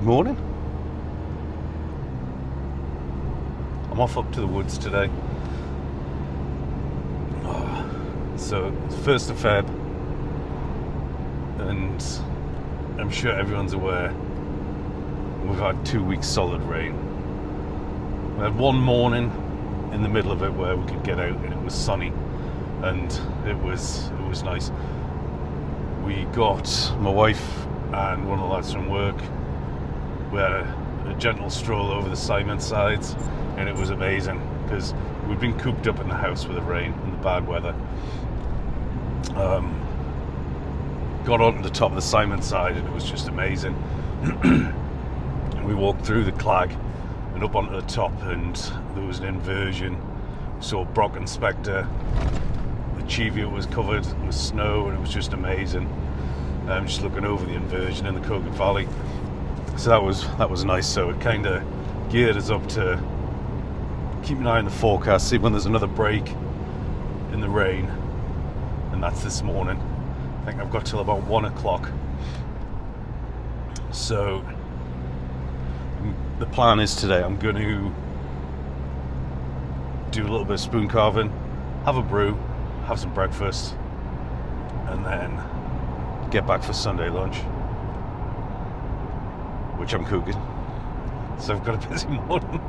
morning. I'm off up to the woods today. So it's 1st of Feb, and I'm sure everyone's aware we've had 2 weeks solid rain. We had one morning in the middle of it where we could get out and it was sunny and it was nice. We got my wife and one of the lads from work. We had a gentle stroll over the Simon sides and it was amazing because we'd been cooped up in the house with the rain and the bad weather. Got onto the top of the Simon side and it was just amazing. We walked through the clag and up onto the top, and there was an inversion. Saw Brock and Spectre. The Cheviot was covered with snow and it was just amazing. Just looking over the inversion in the Kogan Valley. So that was nice. So it kind of geared us up to keep an eye on the forecast, see when there's another break in the rain, and that's this morning. I think I've got till about 1 o'clock. So the plan is today I'm going to do a little bit of spoon carving, have a brew, have some breakfast, and then get back for Sunday lunch, which I'm cooking. So I've got a busy morning.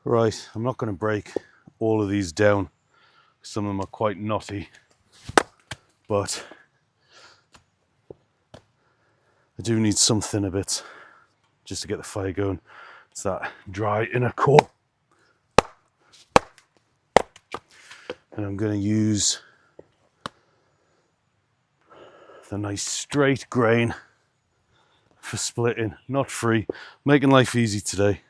Right, I'm not going to break all of these down. Some of them are quite knotty, but I do need something a bit just to get the fire going. It's that dry inner core. And I'm going to use the nice straight grain for splitting, not free, making life easy today.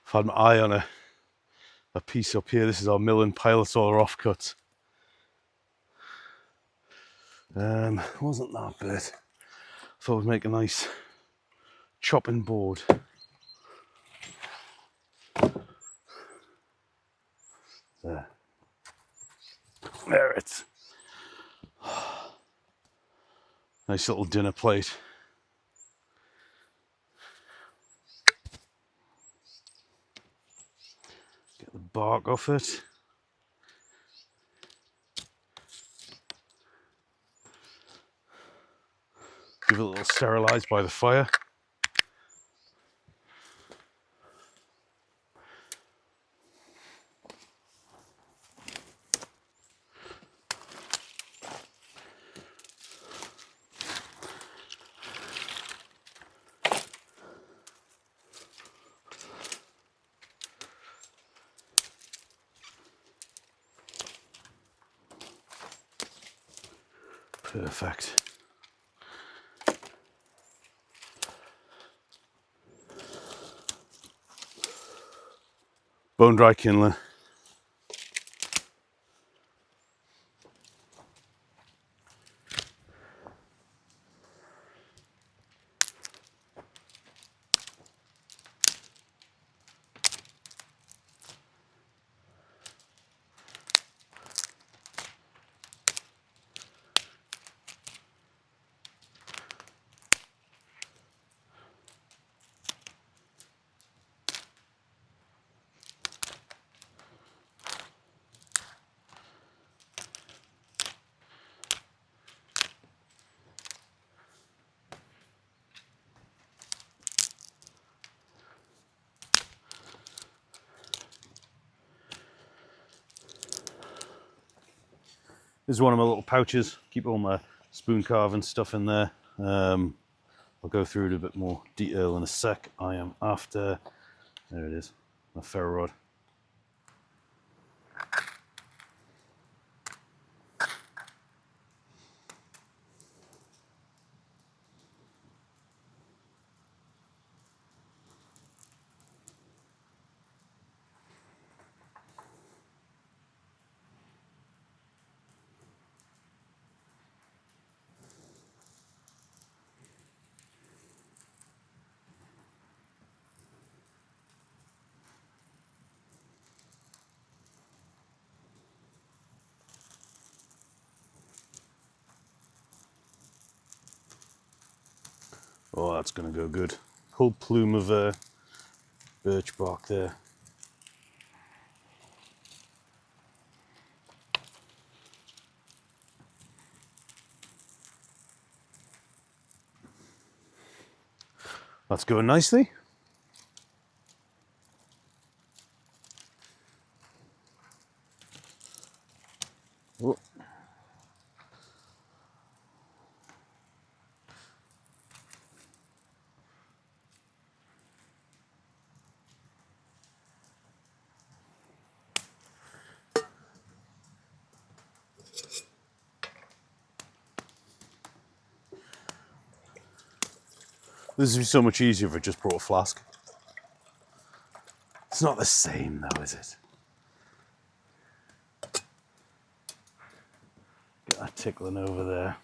I've had my eye on a piece up here. This is our mill and pilot or offcut. Wasn't that bad. Thought we'd make a nice chopping board. There it's nice little dinner plate. Get the bark off it. Give it a little sterilised by the fire. Perfect. Bone dry kindling. This is one of my little pouches. Keep all my spoon carving stuff in there. I'll go through it a bit more detail in a sec. I am after, there it is, my ferro rod. Oh, that's going to go good. Whole plume of birch bark there. That's going nicely. Oh. This would be so much easier if I just brought a flask. It's not the same though, is it? Get that tickling over there.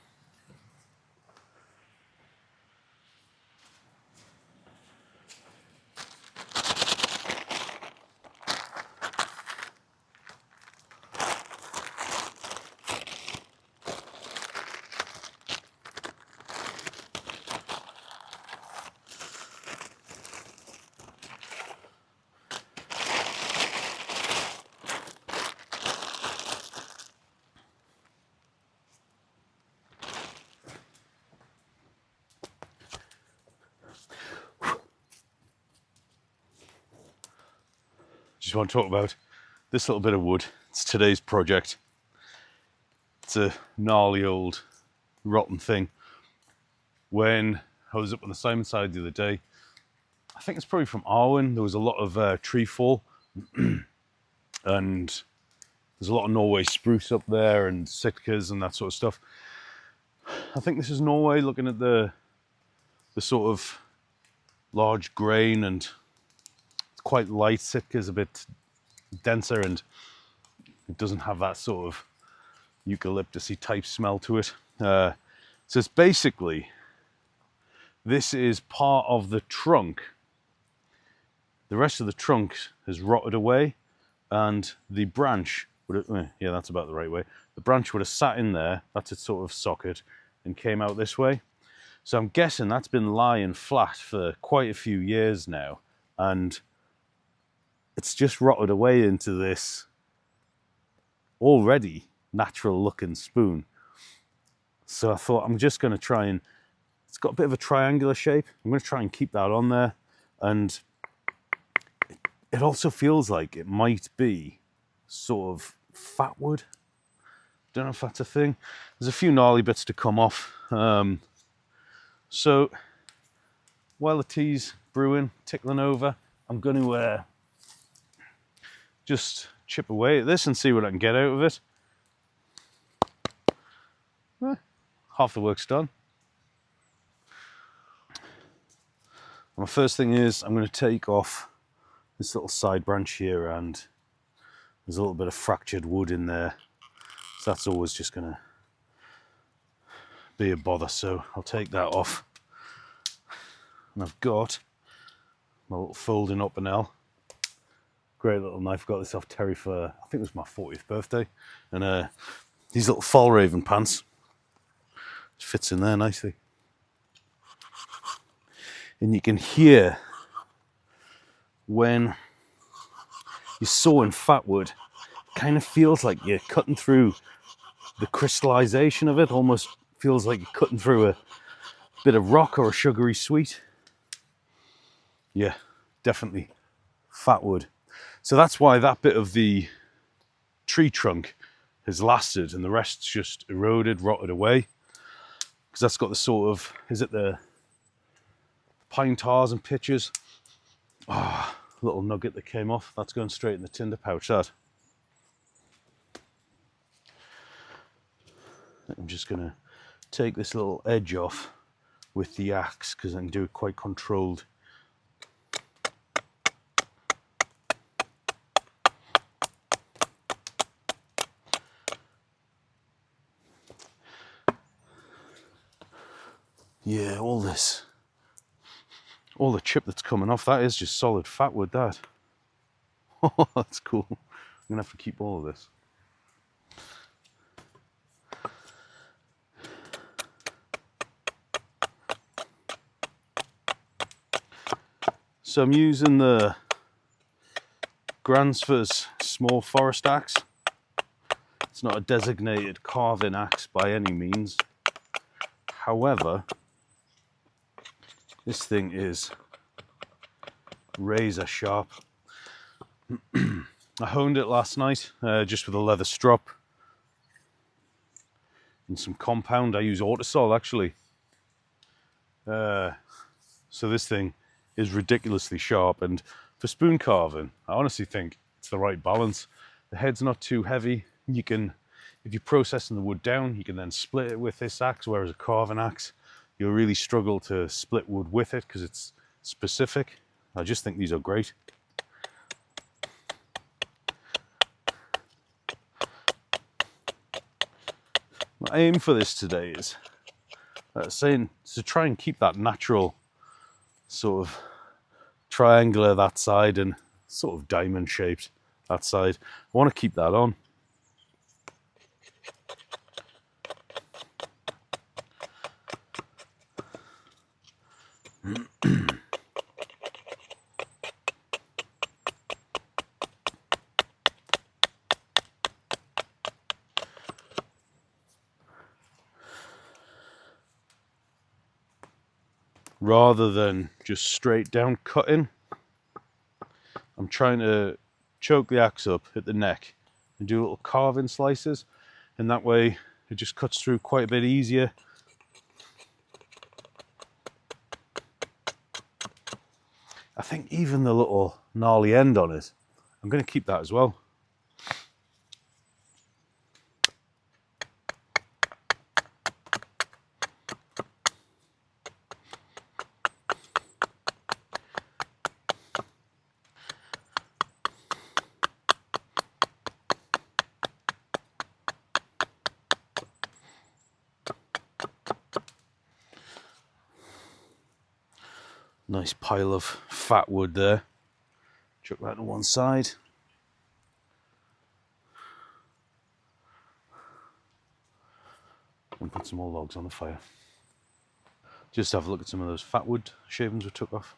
Just want to talk about this little bit of wood. It's today's project. It's a gnarly old rotten thing. When I was up on the Simon side the other day, I think it's probably from Arwen, there was a lot of tree fall and there's a lot of Norway spruce up there and sitkas and that sort of stuff. I think this is Norway, looking at the sort of large grain, and it's quite light. Sitka's a bit denser and it doesn't have that sort of eucalyptusy type smell to it. So it's basically, this is part of the trunk. The rest of the trunk has rotted away, and the branch would have, yeah, that's about the right way. The branch would have sat in there, that's its sort of socket, and came out this way. So I'm guessing that's been lying flat for quite a few years now, and it's just rotted away into this already natural looking spoon. So I thought I'm just going to try and, it's got a bit of a triangular shape, I'm going to try and keep that on there. And it also feels like it might be sort of fatwood. Don't know if that's a thing. There's a few gnarly bits to come off. So while the tea's brewing, tickling over, I'm going to just chip away at this and see what I can get out of it. Half the work's done. My first thing is I'm going to take off this little side branch here, and there's a little bit of fractured wood in there. So that's always just going to be a bother, so I'll take that off. And I've got my little folding up an L. Great little knife. Got this off Terry for, I think it was my 40th birthday. And these little Fjallraven pants. Just fits in there nicely. And you can hear when you're sawing fatwood, it kind of feels like you're cutting through the crystallization of it. Almost feels like you're cutting through a bit of rock or a sugary sweet. Yeah, definitely fatwood. So that's why that bit of the tree trunk has lasted and the rest's just eroded, rotted away. Because that's got the sort of, is it the pine tars and pitches? Ah, oh, little nugget that came off. That's going straight in the tinder pouch, that. I'm just going to take this little edge off with the axe because I can do it quite controlled. Yeah, all the chip that's coming off, that is just solid fatwood, that. Oh, that's cool. I'm gonna have to keep all of this. So I'm using the Gransfors small forest axe. It's not a designated carving axe by any means. However, this thing is razor sharp. I honed it last night just with a leather strop and some compound. I use Autosol actually. So this thing is ridiculously sharp, and for spoon carving, I honestly think it's the right balance. The head's not too heavy. You can, if you're processing the wood down, you can then split it with this axe, whereas a carving axe, you'll really struggle to split wood with it because it's specific. I just think these are great. My aim for this today is saying to try and keep that natural sort of triangular that side and sort of diamond shaped that side. I want to keep that on. Rather than just straight down cutting, I'm trying to choke the axe up at the neck and do little carving slices, and that way it just cuts through quite a bit easier. I think even the little gnarly end on it, I'm going to keep that as well. Nice pile of fat wood there. Chuck that to one side. And put some more logs on the fire. Just have a look at some of those fat wood shavings we took off.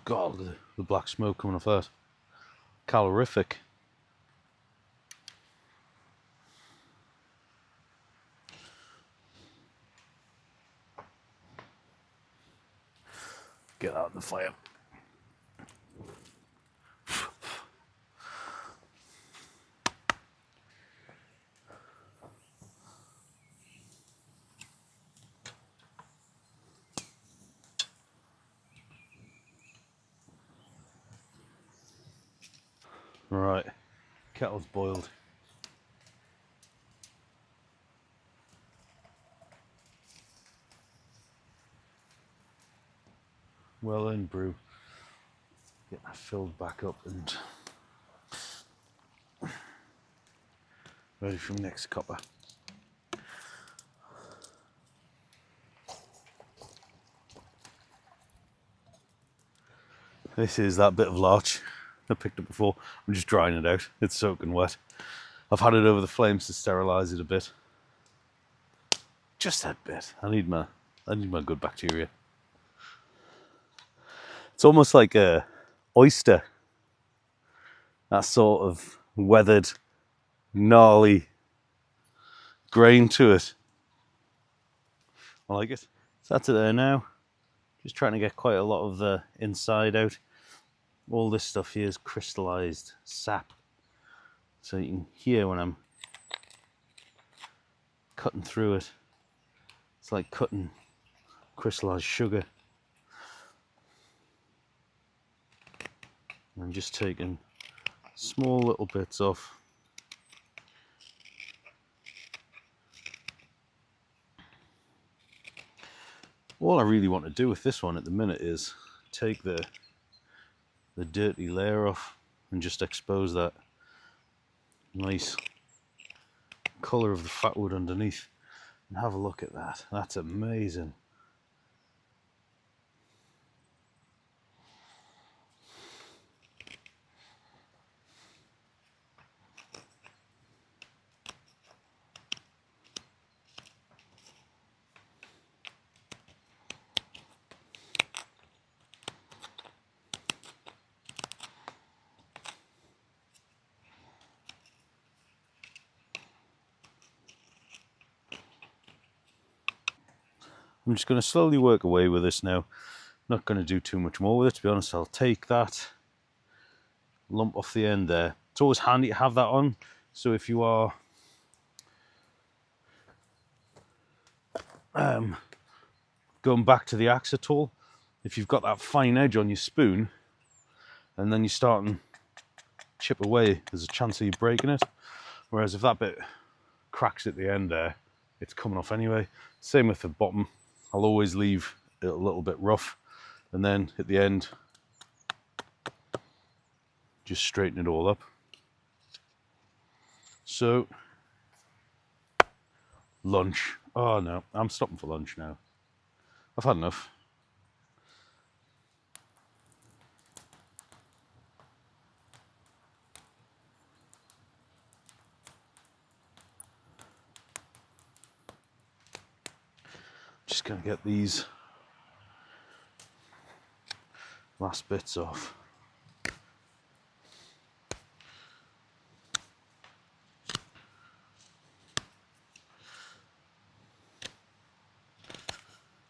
God, the black smoke coming off that. Calorific. Get out of the fire. Right, kettle's boiled. Well in brew. Get that filled back up and ready for next copper. This is that bit of larch I picked up before. I'm just drying it out. It's soaking wet. I've had it over the flames to sterilise it a bit. Just that bit. I need my good bacteria. It's almost like a oyster. That sort of weathered, gnarly grain to it. I like it. So that's it there now. Just trying to get quite a lot of the inside out. All this stuff here is crystallized sap. So you can hear when I'm cutting through it. It's like cutting crystallized sugar. I'm just taking small little bits off. All I really want to do with this one at the minute is take the dirty layer off and just expose that nice colour of the fat wood underneath. And have a look at that. That's amazing. I'm just going to slowly work away with this now. Not going to do too much more with it, to be honest. I'll take that lump off the end there. It's always handy to have that on, so if you are going back to the axe at all, if you've got that fine edge on your spoon and then you're starting to chip away, there's a chance of you breaking it. Whereas if that bit cracks at the end there, it's coming off anyway. Same with the bottom. I'll always leave it a little bit rough, and then at the end just straighten it all up. So lunch. Oh no, I'm stopping for lunch now. I've had enough. Just gonna get these last bits off.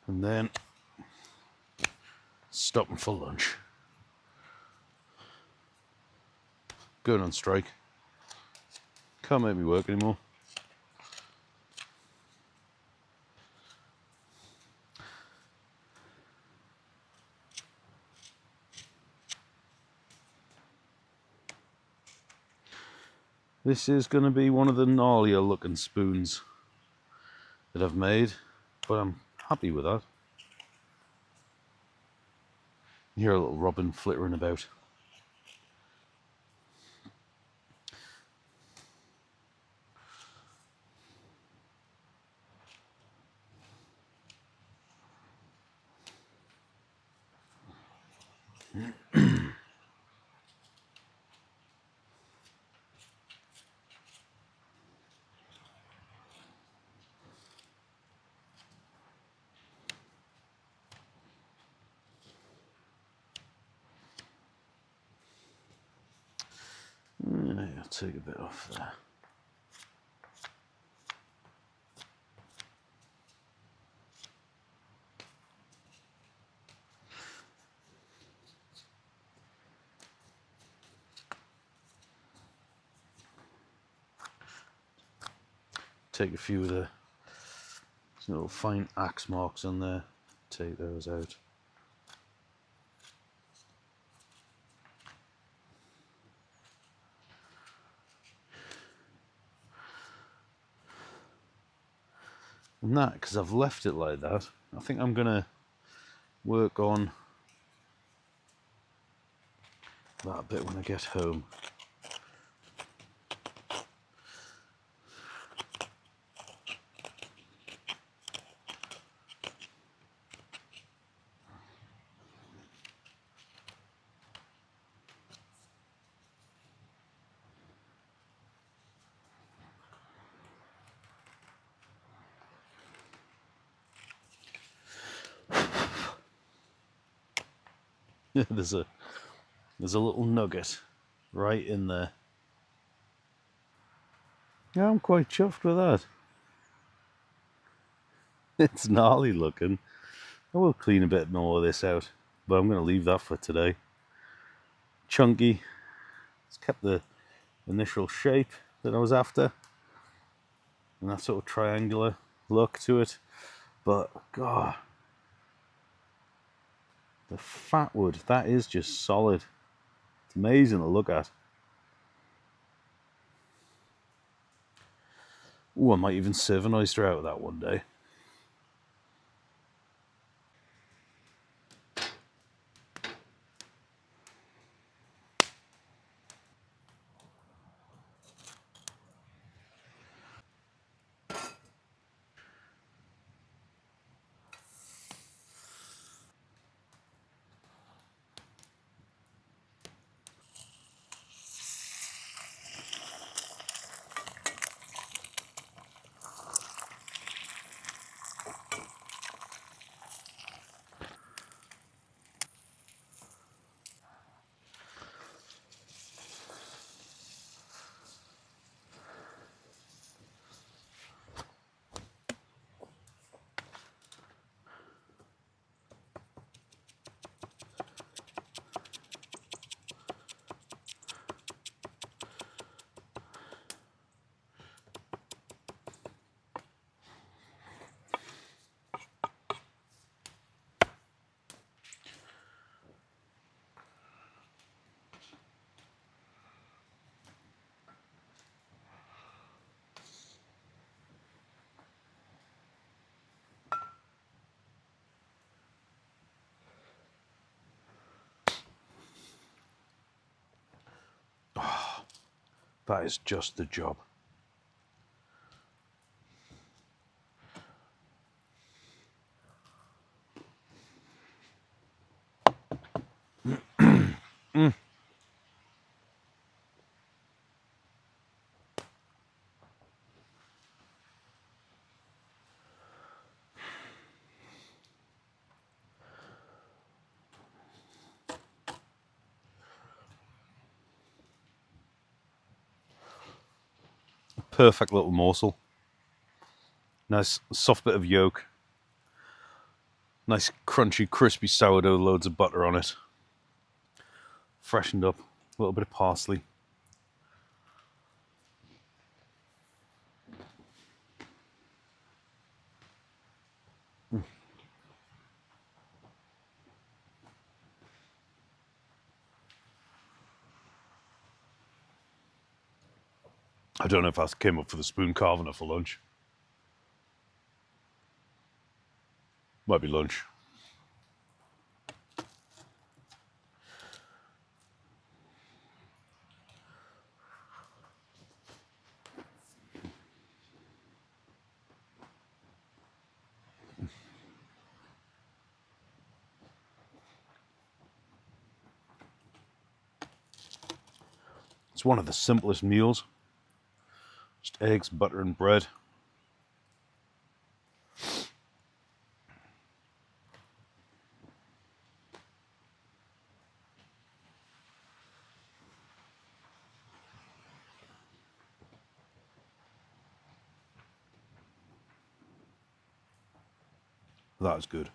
And then stopping for lunch. Going on strike. Can't make me work anymore. This is going to be one of the gnarlier looking spoons that I've made, but I'm happy with that. You hear a little robin flittering about. I'll take a bit off there. Take a few of the little fine axe marks on there, take those out. And that, because I've left it like that, I think I'm going to work on that bit when I get home. there's a little nugget right in there. Yeah, I'm quite chuffed with that. It's gnarly looking. I will clean a bit more of this out, but I'm going to leave that for today. Chunky. It's kept the initial shape that I was after, and that sort of triangular look to it. But God, the Fatwood, that is just solid. It's amazing to look at. Oh, I might even serve an oyster out of that one day. That is just the job. Perfect little morsel. Nice soft bit of yolk. Nice crunchy, crispy sourdough, loads of butter on it. Freshened up, a little bit of parsley. I don't know if I came up for the spoon carving it for lunch. Might be lunch. It's one of the simplest meals. Just eggs, butter, and bread. That was good.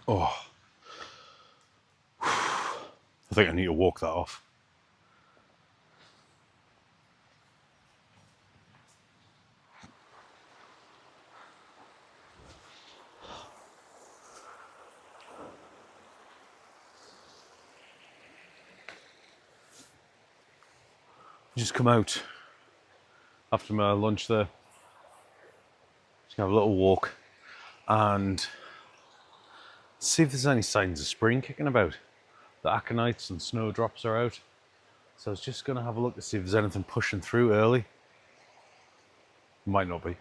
Oh, I think I need to walk that off. Just come out after my lunch there. Just have a little walk and see if there's any signs of spring kicking about. The aconites and snowdrops are out. So I was just going to have a look to see if there's anything pushing through early. Might not be.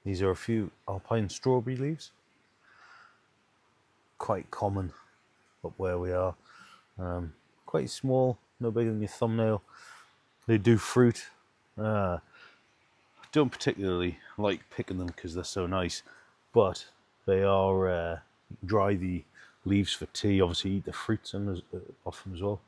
These are a few alpine strawberry leaves. Quite common up where we are. Quite small, no bigger than your thumbnail. They do fruit. I don't particularly like picking them because they're so nice, but they are dry the leaves for tea. Obviously eat the fruits and off them as well.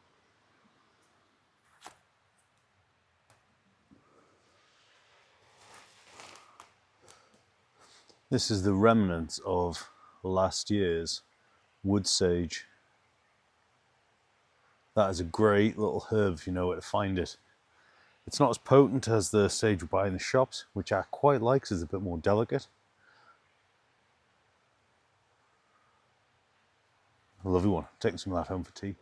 This is the remnants of last year's wood sage. That is a great little herb if you know where to find it. It's not as potent as the sage we buy in the shops, which I quite like because it's a bit more delicate. A lovely one. Taking some of that home for tea.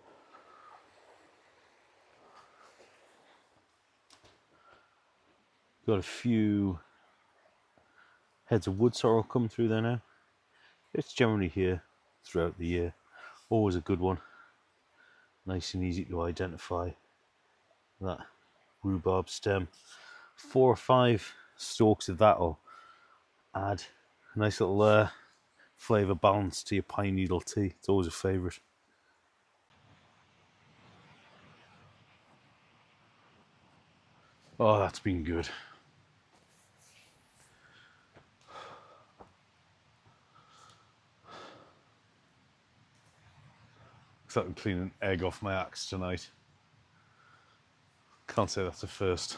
Got a few heads of wood sorrel coming through there now. It's generally here throughout the year. Always a good one. Nice and easy to identify. That rhubarb stem. 4 or 5 stalks of that will add a nice little flavour balance to your pine needle tea. It's always a favourite. Oh, that's been good. Looks like I'm cleaning an egg off my axe tonight. Can't say that's a first.